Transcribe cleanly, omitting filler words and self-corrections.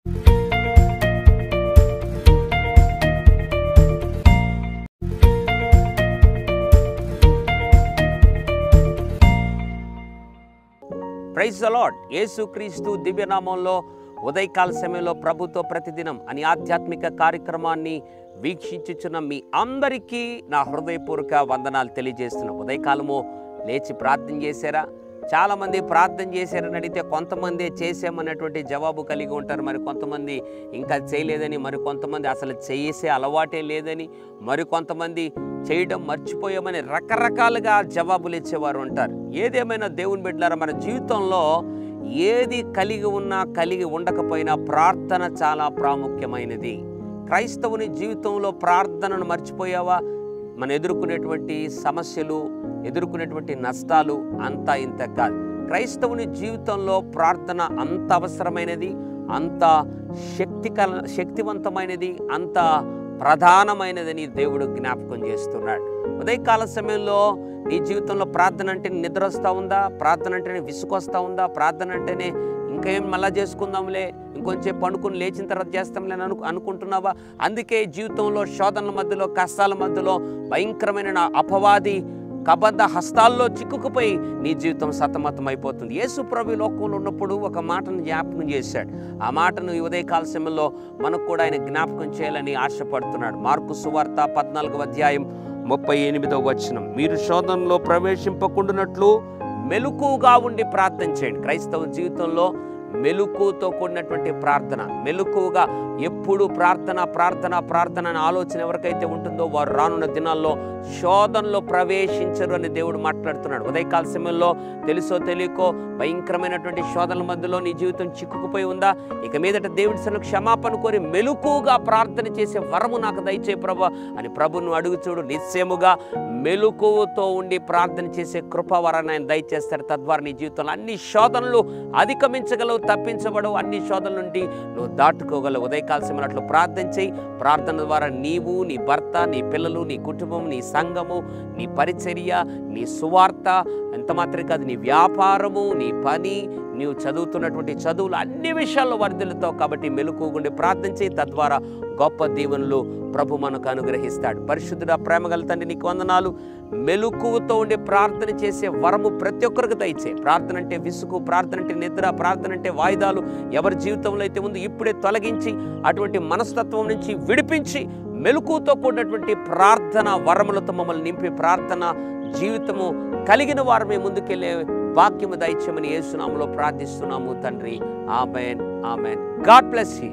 Praise the lord. యేసుక్రీస్తు దివ్యనామంలో ఉదయకాల సమయంలో ప్రభుతో ప్రతిదినం అని ఆధ్యాత్మిక కార్యక్రమాన్ని వీక్షించుచున్న మీ అందరికీ నా హృదయపూర్వక వందనాలు తెలియజేస్తున్నాం. ఉదయకాలము లేచి ప్రార్థన చేశారా? చాలామంది ప్రార్థన చేశారని అడిగితే కొంతమంది చేసామన్నటువంటి జవాబు కలిగి ఉంటారు, మరి కొంతమంది ఇంకా చేయలేదని, మరి కొంతమంది అసలు చేసే అలవాటే లేదని, మరి కొంతమంది చేయడం మర్చిపోయామని రకరకాలుగా జవాబులు ఇచ్చేవారు ఉంటారు. ఏదేమైనా దేవుని బిడ్డలారా, మన జీవితంలో ఏది కలిగి ఉన్నా కలిగి ఉండకపోయినా ప్రార్థన చాలా ప్రాముఖ్యమైనది. క్రైస్తవుని జీవితంలో ప్రార్థనను మర్చిపోయావా? మనం ఎదుర్కొనేటువంటి సమస్యలు, ఎదుర్కొనేటువంటి నష్టాలు అంతా ఇంత కాదు. క్రైస్తవుని జీవితంలో ప్రార్థన అంత అవసరమైనది, అంత శక్తివంతమైనది, అంత ప్రధానమైనదని దేవుడు జ్ఞాపకం చేస్తున్నాడు. ఉదయకాల సమయంలో నీ జీవితంలో ప్రార్థన అంటే నిద్ర వస్తూ ఉందా? ప్రార్థన అంటేనే విసుకొస్తూ ఉందా? ప్రార్థన అంటేనే ఇంకేం మళ్ళా చేసుకుందాంలే, ఇంకొంచెం పండుకొని లేచిన తర్వాత చేస్తాంలే అనుకుంటున్నావా? అందుకే జీవితంలో శోధనల మధ్యలో, కష్టాల మధ్యలో భయంకరమైన అపవాది కబంధ హస్తాల్లో చిక్కుకుపోయి నీ జీవితం సతమతం అయిపోతుంది. యేసు ప్రభు లోకంలో ఉన్నప్పుడు ఒక మాటను జ్ఞాపకం చేశాడు. ఆ మాటను ఈ ఉదయకాల సమయంలో మనకు కూడా ఆయన జ్ఞాపకం చేయాలని ఆశపడుతున్నాడు. మార్కు సువార్త 14వ అధ్యాయం 38వ వచనం, మీరు శోధనలో ప్రవేశింపకుండానట్లు మెలకువగా ఉండి ప్రార్థన చేయండి. క్రైస్తవ జీవితంలో మెలకువతో కూడినటువంటి ప్రార్థన, మెలకువగా ఎప్పుడు ప్రార్థన ప్రార్థన ప్రార్థన అనే ఆలోచన ఎవరికైతే ఉంటుందో వారు రానున్న దినాల్లో శోధనలో ప్రవేశించరు అని దేవుడు మాట్లాడుతున్నాడు. ఉదయకాల సమయంలో తెలుసో తెలియకో భయంకరమైనటువంటి శోధనల మధ్యలో నీ జీవితం చిక్కుకుపోయి ఉందా? ఇక మీదట దేవుడి సన్నిధిలో క్షమాపణ కోరి మెలకువగా ప్రార్థన చేసే వరము నాకు దయచే ప్రభు అని ప్రభును అడుగు చూడు. నిశ్చయముగా మెలకువతో ఉండి ప్రార్థన చేసే కృపావరాన్ని ఆయన దయచేస్తాడు. తద్వారా నీ జీవితంలో అన్ని శోధనలు అధిగమించగలవు, తప్పించబడవు, అన్ని శోధనల నుండి నువ్వు దాటుకోగలవు. ఉదయకాల సమయంలో ప్రార్థన చేయి. ప్రార్థన ద్వారా నీవు, నీ భర్త, నీ పిల్లలు, నీ కుటుంబం, నీ సంఘము, నీ పరిచర్య, నీ సువార్త, ఎంత మాత్రమే కాదు నీ వ్యాపారము, నీ పని, నీవు చదువుతున్నటువంటి చదువులు అన్ని విషయాల్లో వర్ధిల్లుతావు. కాబట్టి మెలకువగా ప్రార్థన చేయి. తద్వారా గొప్ప దీవెనలు ప్రభు మనకు అనుగ్రహిస్తాడు. పరిశుద్ధుడా, ప్రేమగల తండ్రి, నీకు వందనాలు. మెలకువతో ఉండి ప్రార్థన చేసే వరము ప్రతి ఒక్కరికి దయచే. ప్రార్థన అంటే విసుగు, ప్రార్థన అంటే నిద్ర, ప్రార్థన అంటే వాయిదాలు ఎవరి జీవితంలో అయితే ఉందో ఇప్పుడే తొలగించి అటువంటి మనస్తత్వం నుంచి విడిపించి మెలకువతో కూడినటువంటి ప్రార్థన వరములతో మమ్మల్ని నింపి ప్రార్థన జీవితము కలిగిన వారు మేము ముందుకెళ్ళే భాగ్యము దయచేయమని యేసు నామములో ప్రార్థిస్తున్నాము తండ్రి. Amen, amen. God bless you.